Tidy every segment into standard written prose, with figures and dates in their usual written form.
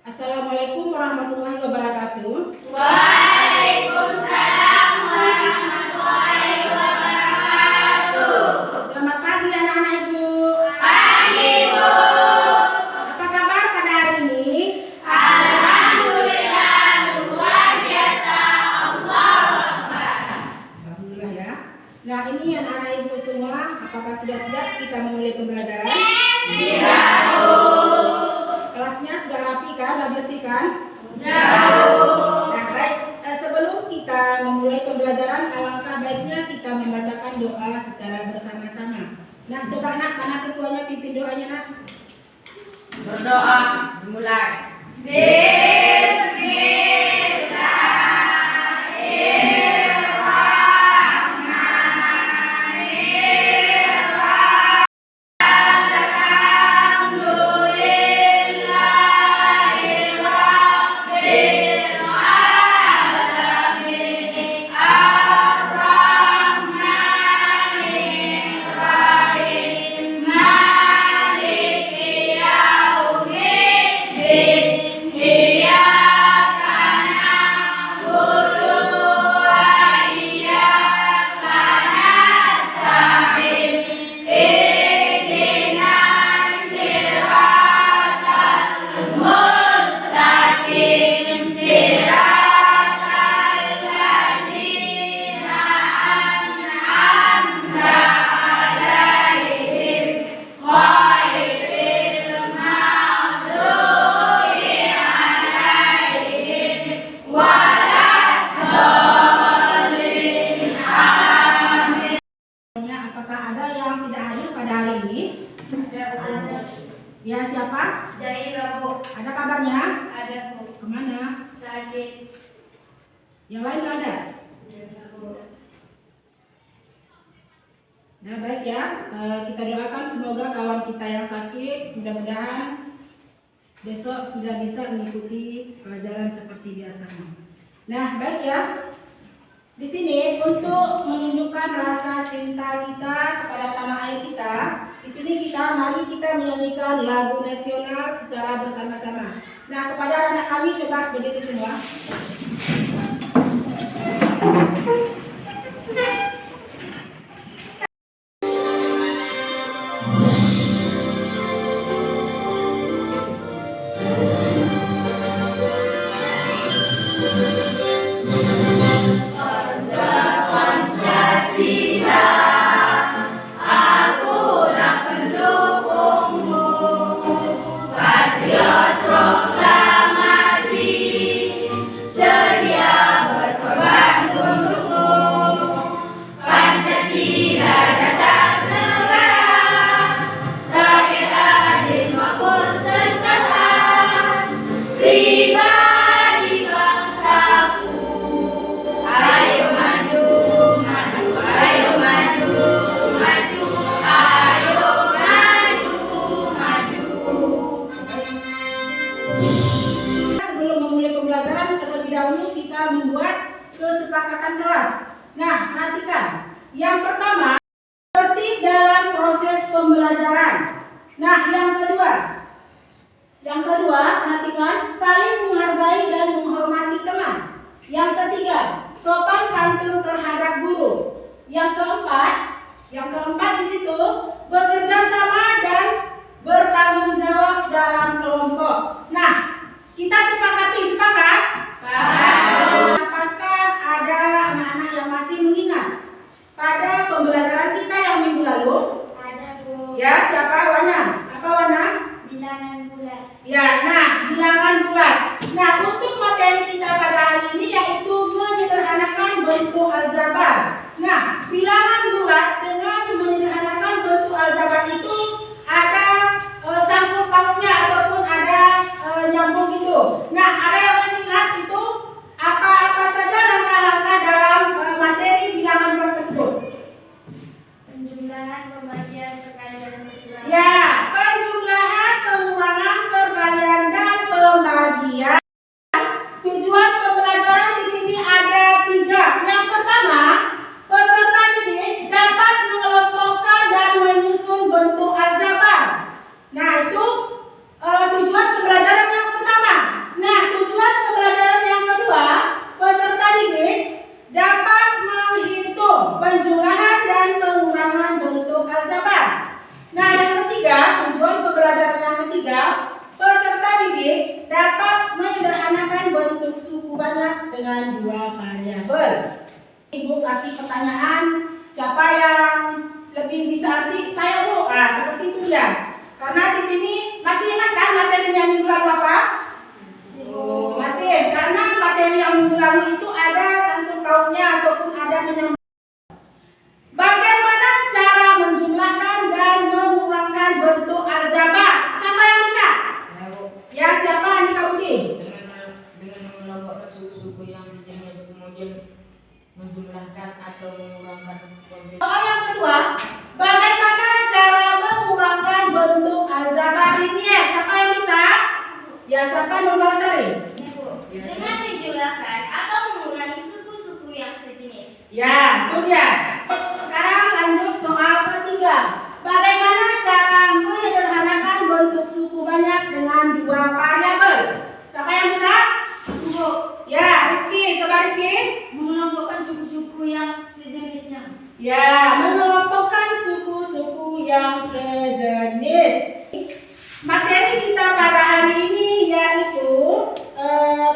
Assalamualaikum warahmatullahi wabarakatuh. Waalaikumsalam warahmatullahi wabarakatuh. Selamat pagi anak-anak Ibu. Pagi, Bu. Apa kabar pada hari ini? Alhamdulillah, luar biasa. Allahu Akbar. Alhamdulillah ya. Nah ini anak-anak Ibu semua, apakah sudah siap kita memulai pembelajaran? Siap, Bu. Kelasnya sudah rapi kan? Sudah bersih kan? Sudah, Bu. Nah baik, sebelum kita memulai pembelajaran, alangkah baiknya kita membacakan doa secara bersama-sama. Nah coba nak, mana ketuanya pimpin doanya nak? Berdoa dimulai. Apakah ada yang tidak hadir pada hari ini? Ya siapa? Jaira, Bu. Ada kabarnya? Ada, Bu. Kemana? Sakit. Yang lain nggak ada? Ada, Bu. Nah baik ya, kita doakan semoga kawan kita yang sakit mudah-mudahan besok sudah bisa mengikuti pelajaran seperti biasanya. Nah baik ya, di sini untuk menunjukkan rasa cinta kita kepada tanah air kita, di sini mari kita menyanyikan lagu nasional secara bersama-sama. Nah kepada anak kami coba berdiri semua. Dahulu kita membuat kesepakatan kelas. Nah, perhatikan. Yang pertama, tertib dalam proses pembelajaran. Nah, yang kedua, perhatikan, saling menghargai dan menghormati teman. Yang ketiga, sopan santun terhadap guru. Yang keempat di situ, bekerja sama dan bertanggung jawab dalam kelompok. Nah, kita sepakati, sepakat? Apakah ada anak-anak yang masih mengingat pada pembelajaran kita yang minggu lalu? Ada, Bu. Ya, siapa? Wana. Apa Wana? Bilangan bulat. Ya, nah, bilangan bulat. Nah, untuk materi kita pada hari ini yaitu menyederhanakan bentuk aljabar. Nah, kasih pertanyaan. Siapa yang lebih bisa nanti saya Bu. Seperti itu ya. Karena di sini masih ingat kan materinya minggu lalu apa? Masih. Karena materi yang minggu lalu itu ada sangkut pautnya ataupun ada menyambung. Bagaimana cara menjumlahkan dan mengurangkan bentuk aljabar? Siapa yang bisa? Ya, siapa? Andika Budi. Dengan mengelompokkan suku-suku yang sejenis, kemudian menjumlahkan atau mengurangkan kompleks. Soal yang kedua, bagaimana cara mengurangkan bentuk aljabar linier? Siapa yang bisa? Ya, siapa? Nurmal Sari. Dengan menjumlahkan atau mengurangi suku-suku yang sejenis. Ya, itu dia. Sekarang lanjut soal ketiga. Bagaimana cara menyederhanakan bentuk suku banyak dengan dua variabel? Siapa yang bisa? Bu, Ya, Rizky. Coba Rizky. mengelompokkan suku-suku yang sejenisnya. Ya, mengelompokkan suku-suku yang sejenis. Materi kita pada hari ini yaitu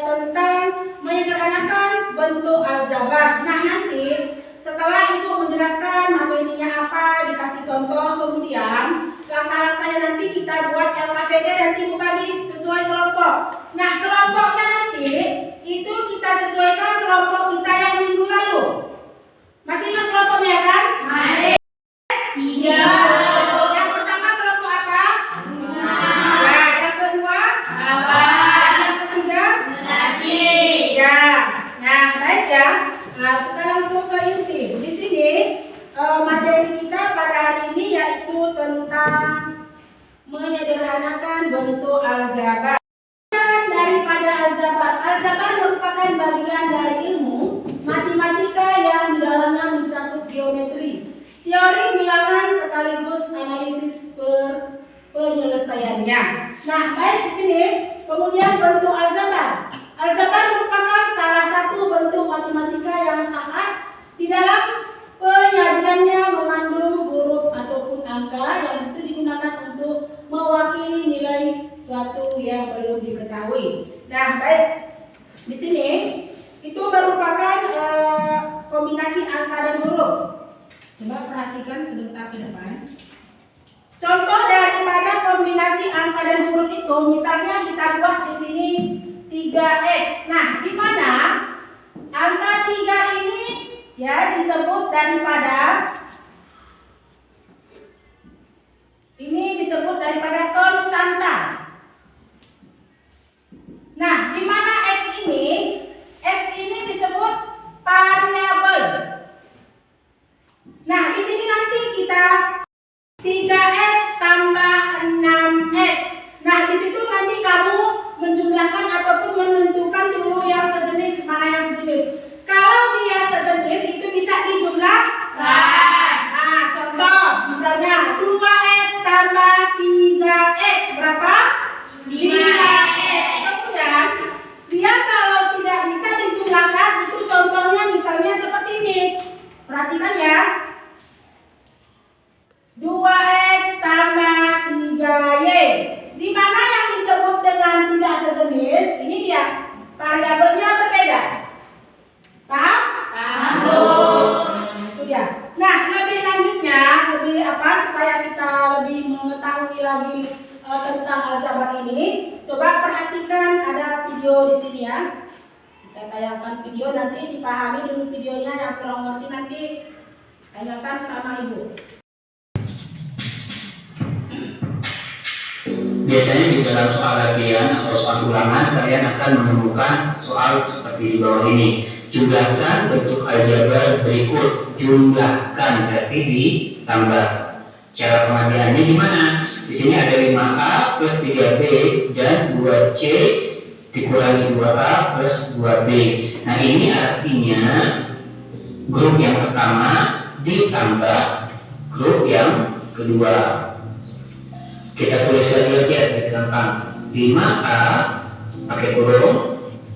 tentang menyederhanakan bentuk aljabar. Nah, nanti setelah Ibu menjelaskan materinya apa, dikasih contoh, kemudian langkah-langkahnya nanti kita buat LKPD, nanti Ibu bagi sesuai kelompok. Nah, kelompoknya nanti itu kita sesuaikan kelompok kita yang minggu lalu. Masih ingat kelompoknya kan? Masih. Tiga. Yang pertama kelompok apa? Ya, yang kedua? Yang ketiga? Lagi. Ya. Nah, baik ya. Nah, kita langsung ke inti. Di sini materi kita pada hari ini yaitu tentang menyederhanakan bentuk aljabar. Daripada aljabar, aljabar merupakan bagian dari ilmu matematika yang di dalamnya mencakup geometri, teori bilangan sekaligus analisis penyelesaiannya. Nah, baik di sini. Kemudian bentuk aljabar. Aljabar merupakan salah satu bentuk matematika yang sangat di dalam penyajiannya mengandung huruf ataupun angka yang disitu digunakan untuk mewakili nilai suatu yang belum diketahui. Nah, baik di sini itu merupakan kombinasi angka dan huruf. Coba perhatikan sebentar ke depan. Contoh daripada kombinasi angka dan huruf itu, misalnya kita buat di sini 3x. Nah, di mana angka 3 ini ya disebut daripada konstanta. Nah, di mana x ini disebut variabel. Nah, di sini nanti kita 3x tambah 6x. Nah, di situ nanti kamu menjumlahkan ataupun menentukan dulu yang sejenis, mana yang sejenis. Kalau dia sejenis itu bisa dijumlahkan. Nah, contoh misalnya 2x tambah 3x berapa? 5x. Kemudian dia kalau tidak bisa dijumlahkan, itu contohnya misalnya seperti ini. Perhatikan ya. 2x tambah 3y. Di mana yang disebut dengan tidak sejenis, ini dia. Variabelnya berbeda. Paham? Paham. Itu dia. Nah, lebih lanjutnya, supaya kita lebih mengetahui lagi tentang aljabar ini, coba perhatikan ada video di sini ya. Kita tayangkan video, nanti dipahami dulu videonya, yang kurang ngerti nanti tanyakan sama Ibu. Biasanya di dalam soal latihan atau soal ulangan kalian akan menemukan soal seperti di bawah ini. Jumlahkan bentuk aljabar berikut. Jumlahkan berarti ditambah. Cara pengambilannya gimana? Di sini ada 5A plus 3B dan 2C dikurangi 2A plus 2B. Nah, ini artinya grup yang pertama ditambah grup yang kedua. Kita tulis lagi aja biar gampang. 5A pakai kurung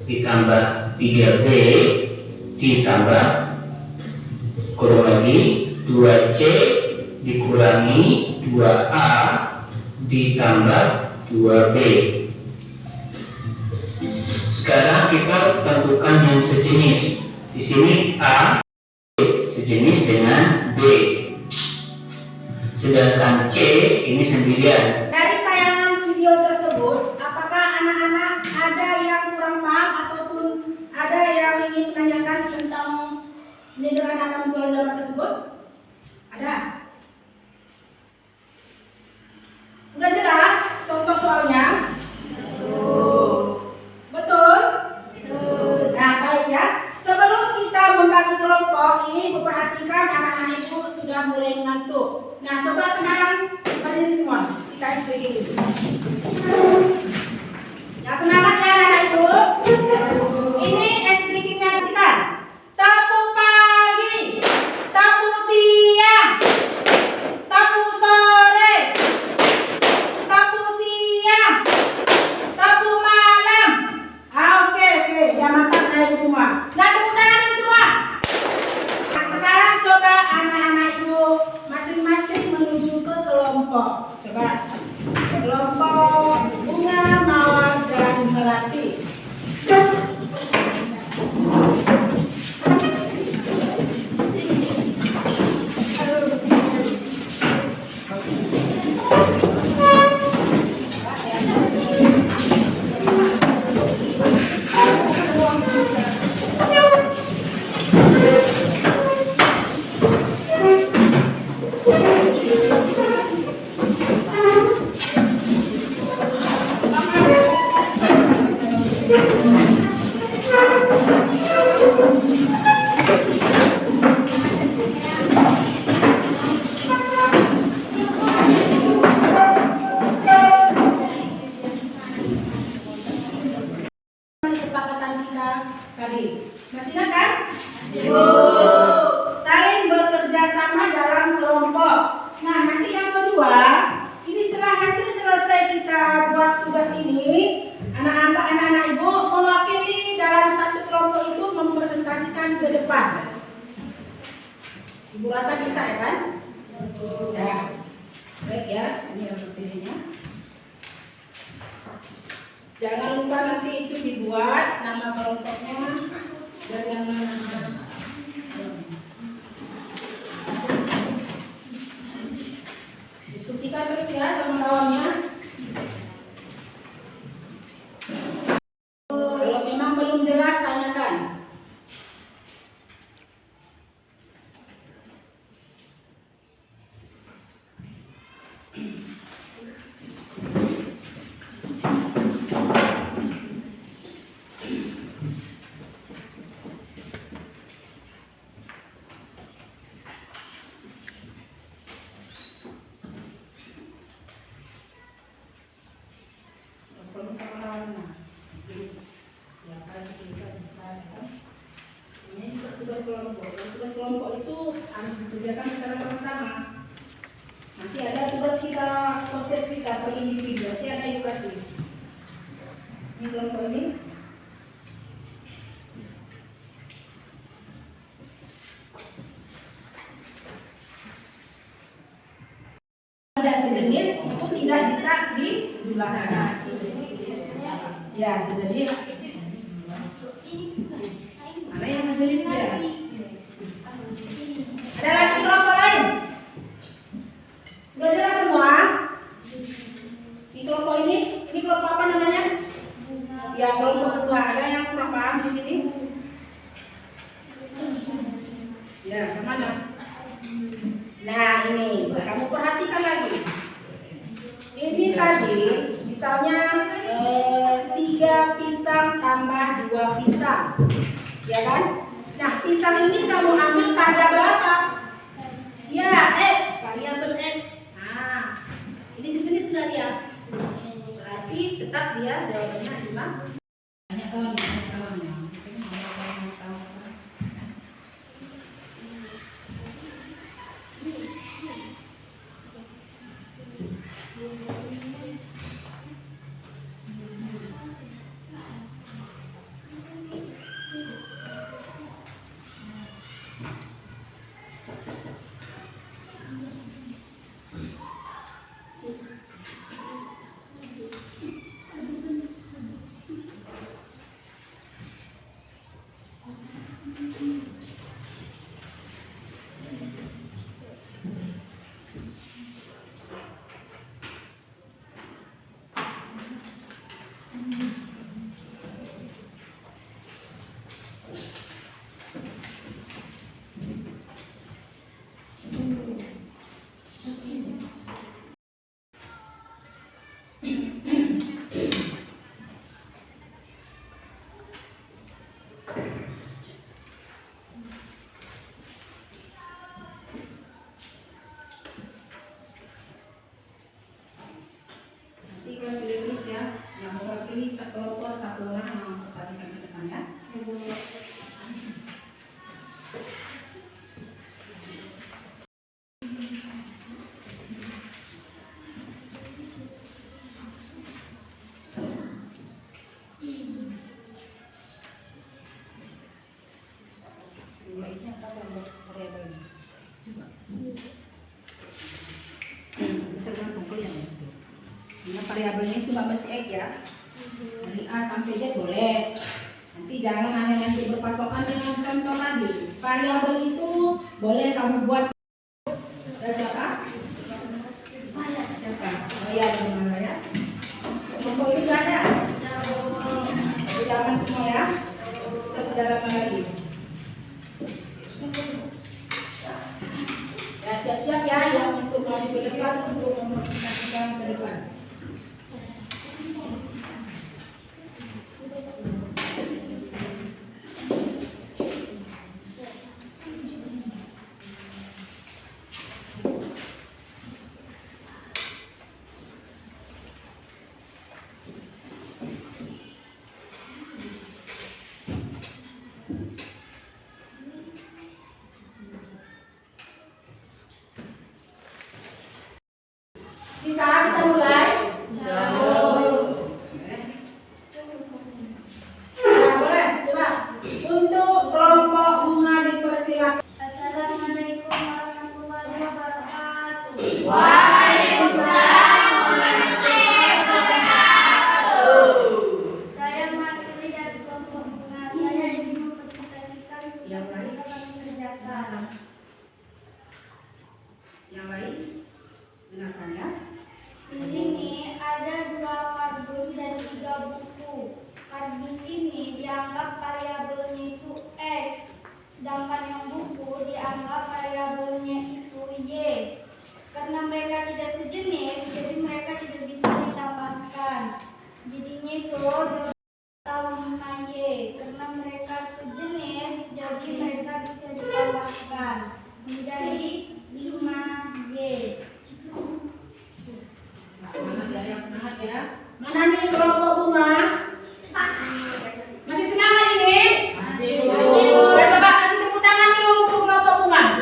ditambah 3B ditambah kurung lagi 2C dikurangi 2A ditambah 2B. Sekarang kita tentukan yang sejenis. Di sini A sejenis dengan D. Sedangkan C ini sendirian. Dari tayangan video tersebut, apakah anak-anak ada yang kurang paham ataupun ada yang ingin menanyakan tentang menyederhanakan mutual aljabar tersebut? Ada? Udah jelas contoh soalnya? Betul? Nah, baik ya. Sebelum kita membagi kelompok ini, perhatikan anak-anak ibu sudah mulai mengantuk. Nah, coba sekarang berdiri semua. Kita explaining dulu. Yang semangat ya anak-anak ibu. Ini explainingnya kita. Tapu pagi, tapu siang, tapu sore, tapu siang, tapu malam. Oke. Udah mantap anak ibu semua. Nah, tepuk tangan dulu semua. Nah, sekarang coba anak-anak ibu masing-masing menuju ke kelompok. Coba. Kelompok bunga, mawar, dan melati. Kesepakatan kita tadi. Masih ingat kan? Saling bekerja sama dalam kelompok. Nah, nanti yang kedua, ini setelah nanti selesai kita buat tugas ini, anak-anak ibu mewakili dalam satu kelompok itu mempresentasikan ke depan. Ibu rasa bisa ya kan? Ya. Baik ya, ini materinya. Jangan lupa nanti itu dibuat nama kelompoknya dan yang diskusikan terus ya sama kawannya. Kalau memang belum jelas tanyakan. Kalau sama kawannya, siapa sih bisa kan? Ini juga tugas kelompok. Tugas kelompok itu harus dikerjakan secara sama-sama. Nanti ada tugas kita, proses kita per individu. Nanti ada edukasi. Ini kelompok ini. Tidak sejenis itu tidak bisa dijumlahkan. Ya, sejenis. Mana yang sejenis dia? Ada lagi kelompok lain? Udah jelas semua? Di kelompok ini kelompok apa namanya? Ya, kelompok bunga. Ada yang kurang paham di sini? Ya, kemana? Nah, ini kamu perhatikan lagi. Ini tadi misalnya 3 pisang tambah 2 pisang, ya kan? Nah, pisang ini kamu ambil variabel apa? Ya, X, variabel X. Nah, ini sejenis enggak dia? Berarti tetap dia jawabannya 5. Banyak kawan-kawannya. Tergantung kalian itu. Nah, variabelnya itu nggak mesti X ya. Dari A sampai Z boleh. Nanti jangan hanya nanti berpatokan dengan contoh tadi. Variabel itu boleh kamu buat. Ada siapa? Siapa? Oh iya, di mana ya? Kelompok ini nggak ada. Jangan semua ya. Kita sudah datang lagi. Ya, siap-siap ya yang untuk maju ke depan untuk mempresentasikan ke depan. Bisa kita mulai? Nah, boleh, coba. Untuk kelompok bunga dipersilakan. Assalamualaikum warahmatullahi wabarakatuh. Waalaikumsalam warahmatullahi wabarakatuh. Saya mewakili dari kelompok bunga. Saya ingin mempresentasikan Yang lain? tugas yang kami kerjakan. Yang lain? Dengarkan ya. Di sini ada 2 kardus dan 3 buku. Kardus ini dianggap variabelnya itu X, sedangkan yang buku dianggap variabelnya itu Y. Karena mereka tidak sejenis, jadi mereka tidak bisa ditambahkan. Jadinya itu 2 atau 5Y. Karena mereka sejenis, jadi mereka bisa ditambahkan menjadi 5Y. Semangat ya, yang semangat ya. Mana nih kelompok bunga? Masih semangat ini? Ya, coba kasih tepuk tangan dulu untuk kelompok bunga.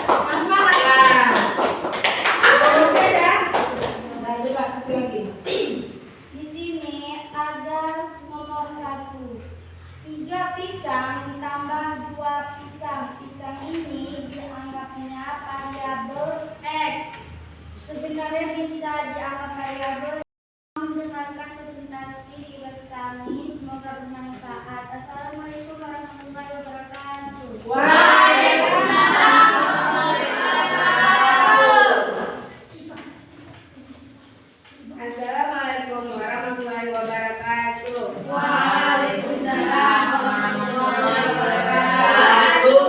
Mas semangat lah. Oke ya. Nah, coba satu lagi. Di sini ada nomor 1. 3 pisang ditambah 2 pisang. Pisang ini dianggapnya variabel X. Sebenarnya bisa dianggap variabel. Mendengarkan presentasi tugas kami, semoga bermanfaat. Assalamualaikum warahmatullahi wabarakatuh. Waalaikumsalam warahmatullahi wabarakatuh. Assalamualaikum warahmatullahi wabarakatuh. Waalaikumsalam warahmatullahi wabarakatuh.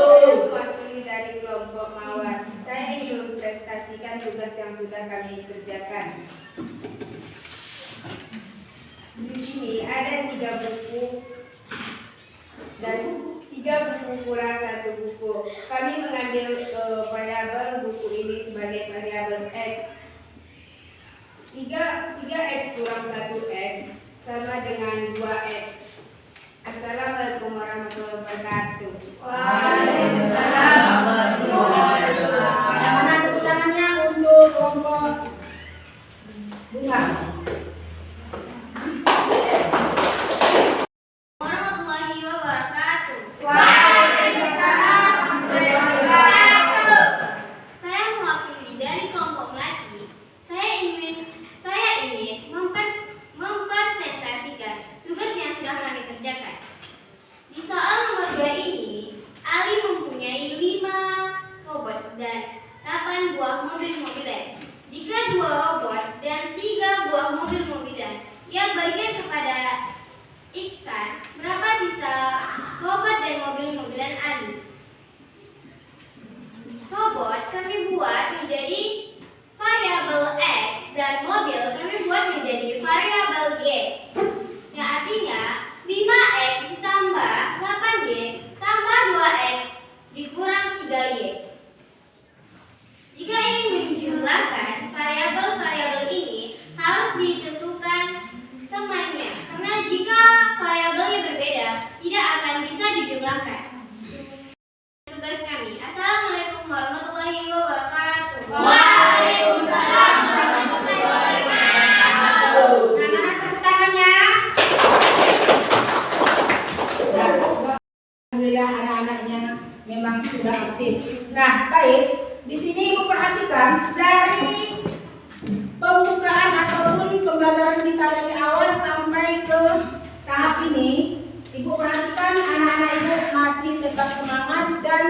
Mewakili dari kelompok Mawar, saya ingin mempresentasikan tugas yang sudah kami kerjakan. Di sini ada 3 buku dan 3 buku kurang 1 buku. Kami mengambil variabel buku ini sebagai variabel X. 3X kurang 1X sama dengan 2X. Assalamualaikum warahmatullahi wabarakatuh. Waalaikumsalam warahmatullahi wabarakatuh. Yang mana tepuk tangannya untuk kelompok bunga? Warahmatullahi wabarakatuh. Waalaikumsalam warahmatullahi wabarakatuh. Saya mewakili dari kelompok Melati. Saya ingin mempresentasikan tugas yang sudah kami kerjakan. Di soal nomor 2 ini, Ali mempunyai 5 robot dan 8 buah mobil-mobilan. Jika 2 robot dan 3 buah mobil-mobilan ia berikan kepada Iksan, berapa sisa robot dan mobil-mobilan Ali? Robot kami buat menjadi variabel X dan mobil kami buat menjadi variabel Y. Yang artinya 5X tambah 8Y tambah 2X dikurang 3Y. Jika ingin menjumlahkan variabel-variabel ini harus ditentukan temannya, karena jika variabelnya berbeda tidak akan bisa dijumlahkan. Tugas kami. Assalamualaikum warahmatullahi wabarakatuh. Waalaikumsalam warahmatullahi wabarakatuh. Yang mana tepuk tangannya? Alhamdulillah anak-anaknya memang sudah aktif sumatif. Nah, baik. Di sini Ibu perhatikan dari pembukaan ataupun pembelajaran kita dari awal sampai ke tahap ini, Ibu perhatikan anak-anak Ibu masih tetap semangat dan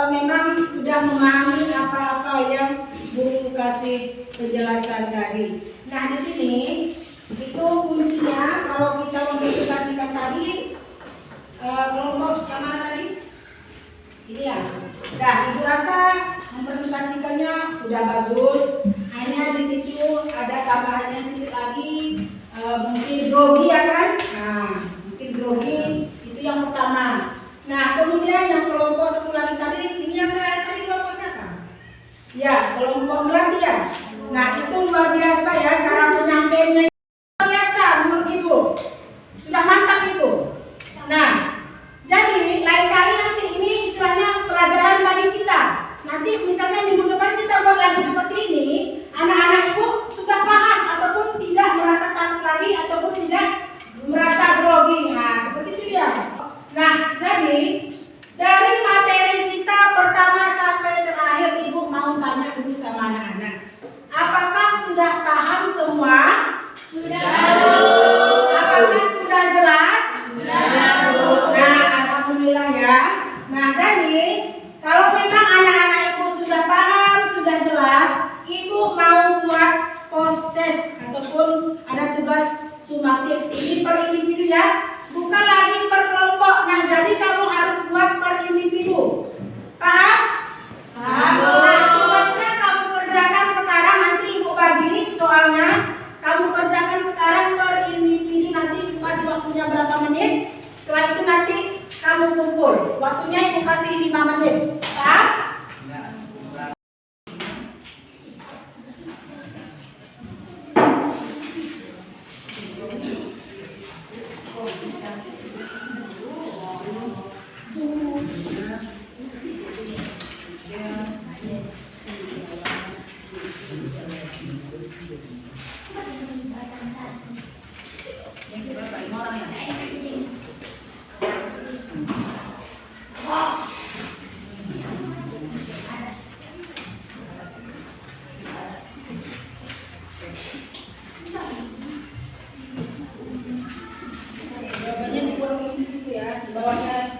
memang sudah memahami apa-apa yang Guru kasih penjelasan tadi. Nah, di sini itu kuncinya kalau kita mempublikasikan tadi kelompok yang mana tadi? Ini ya. Nah, Ibu rasa mempublikasikannya udah bagus. Hanya di situ ada tambahannya sedikit lagi, mungkin grogi ya kan? Nah, mungkin grogi itu yang pertama. Nah, kemudian yang kelompok satu lagi tadi, ini yang terakhir tadi kelompok siapa? Ya, kelompok Melati ya. Nah, itu luar biasa ya cara penyampaiannya. Luar biasa menurut Ibu. Sudah mantap itu. Nah, jadi lain kali nanti ini istilahnya pelajaran bagi kita. Nanti misalnya minggu depan kita buat lagi seperti ini, anak-anak Ibu sudah paham ataupun tidak merasa takut lagi ataupun tidak merasa grogi. Nah, seperti itu ya. Nah, jadi dari materi kita pertama sampai terakhir Ibu mau tanya dulu sama anak-anak. Apakah sudah paham semua? Sudah. Apakah sudah jelas? Sudah. Nah, alhamdulillah ya. Nah, jadi kalau memang anak-anak Ibu sudah paham, sudah jelas, Ibu mau buat post test ataupun ada tugas sumatif. Ini per individu ya. Bukan lagi per kelompok. Nah, jadi kamu harus buat per individu. Paham? Paham. Nah, tugasnya kamu kerjakan sekarang, nanti Ibu bagi soalnya. Kamu kerjakan sekarang per individu, nanti Ibu kasih waktunya berapa menit. Setelah itu nanti kamu kumpul. Waktunya Ibu kasih 5 menit. Paham? Jawabannya dibuat terus di situ ya, di bawahnya.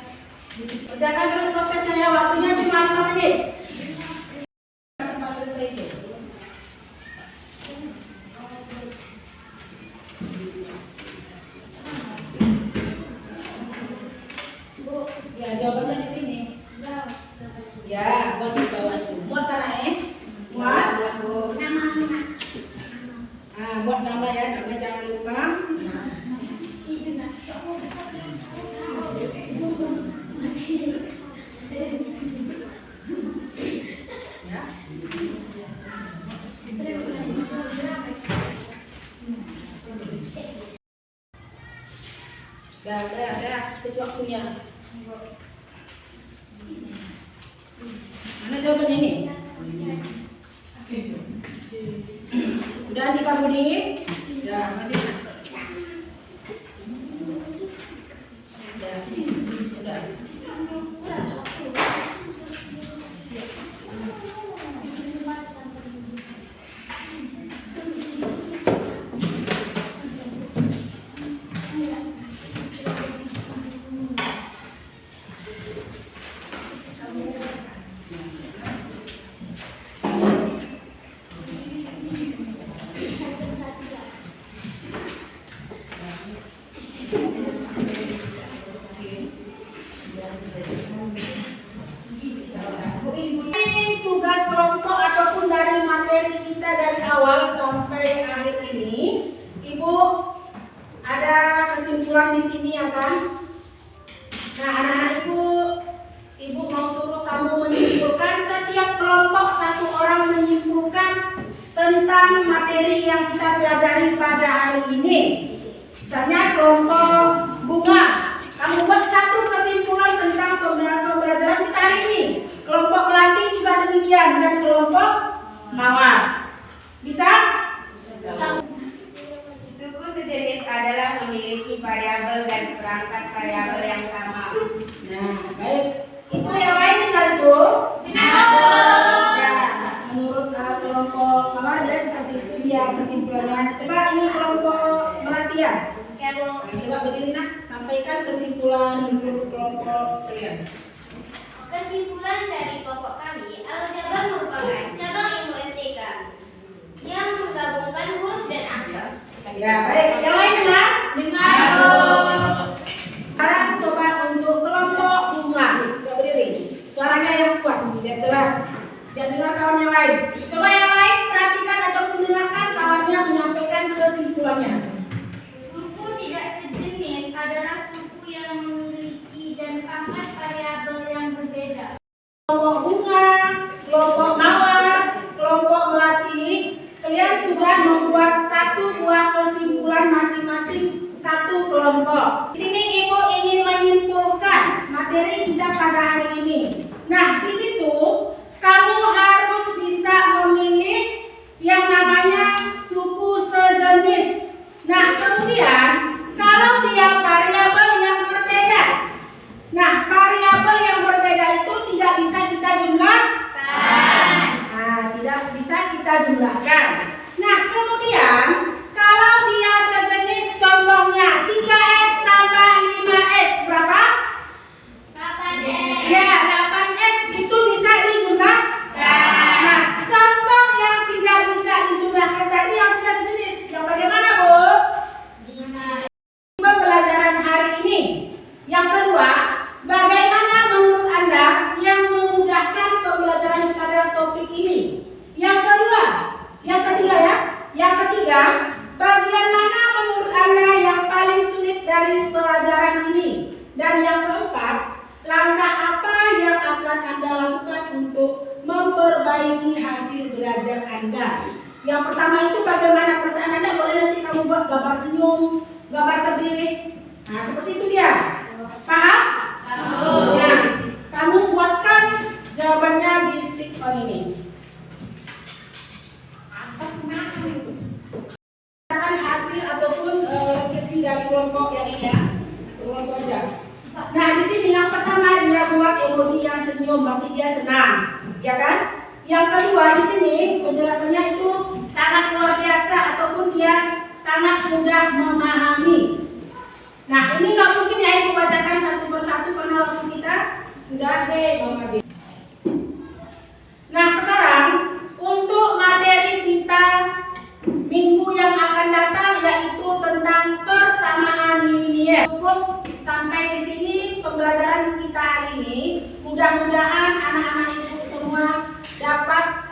Kerjakan terus prosesnya ya, waktunya cuma 5 menit. Sampai selesai itu. Bu, ya jawabannya di sini. Ya, buat di bawah itu. Buat karena buat. Ah, buat nama ya, nama jangan lupa. Ya. Udah, habis waktunya. Mana jawabannya ini? Udah Nika Budi? Udah, masih. Udah, sini. Udah. Siap. Dari tugas kelompok ataupun dari materi kita dari awal sampai akhir ini, Ibu ada kesimpulan di sini ya kan? Nah, anak-anak Ibu mau suruh kamu menyimpulkan, setiap kelompok satu orang menyimpulkan tentang materi yang kita pelajari pada hari ini. Misalnya kelompok bunga, kamu buat satu kesimpulan tentang pembelajaran kita hari ini. Kelompok Melati juga demikian, dan kelompok Mawar. Bisa? Suku sejenis adalah memiliki variabel dan perangkat variabel yang sama. Nah, baik. Itu yang lain dengar itu. sampaikan kesimpulan menurut kelompok kalian. Kesimpulan dari kelompok kami, aljabar merupakan cabang ilmu MTK yang menggabungkan huruf dan angka. Ya, baik. Yang lain dengar? Dengar. Sekarang coba untuk kelompok bunga. Coba berdiri. Suaranya yang kuat, biar jelas. Biar dengar kawan yang lain. Coba yang lain perhatikan atau mendengarkan kawannya menyampaikan kesimpulannya. Suku tidak sejenis adalah suku yang memiliki dan pangkat variabel yang berbeda. Kelompok bunga, kelompok mawar, kelompok melati, kalian sudah membuat satu buah kesimpulan masing-masing satu kelompok. Di sini Ibu ingin menyimpulkan materi kita pada hari ini. Nah, di situ kamu harus bisa memilih yang namanya suku sejenis. Nah, kemudian kalau dia variabel yang berbeda. Nah, variabel yang berbeda itu tidak bisa kita jumlahkan. Nah, tidak bisa kita jumlahkan. Nah, kemudian kalau dia sejenis, contohnya 3x tambah 5x berapa? 8x. Ya, 8x itu bisa dijumlahkan. Nah, contoh yang tidak bisa dijumlahkan tadi yang tidak sejenis. Yang bagaimana, Bu? 5. Pembelajaran hari ini. Yang kedua, bagaimana menurut Anda yang memudahkan pembelajaran pada topik ini? Yang kedua, yang ketiga ya. Yang ketiga, bagian mana menurut Anda yang paling sulit dari pelajaran ini? Dan yang keempat, langkah apa yang akan Anda lakukan untuk memperbaiki hasil belajar Anda? Yang pertama itu bagaimana perasaan Anda? Boleh nanti kamu buat gambar senyum, gambar sedih. Nah, seperti itu dia. Paham? Nah, kamu buatkan jawabannya di stick on ini. Akan hasil ataupun refleksi dari kelompok yang ini ya. Kelompok aja. Nah, di sini yang pertama dia buat emoji yang senyum, berarti dia senang, ya kan? Yang kedua di sini penjelasannya itu sangat luar biasa ataupun dia sangat mudah memahami. Nah, ini nggak mungkin ya Ibu bacakan satu persatu karena waktu kita sudah habis. Nah, sekarang untuk materi kita minggu yang akan datang yaitu tentang persamaan linier. Cukup sampai di sini pembelajaran kita hari ini. Mudah-mudahan anak-anak Ibu semua dapat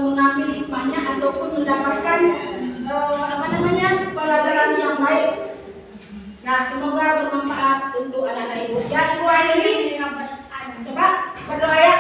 mengambil hikmahnya ataupun mendapatkan pelajaran yang baik. Nah, semoga bermanfaat untuk anak-anak Ibu. Ya, Ibu akhiri. Coba berdoa ya.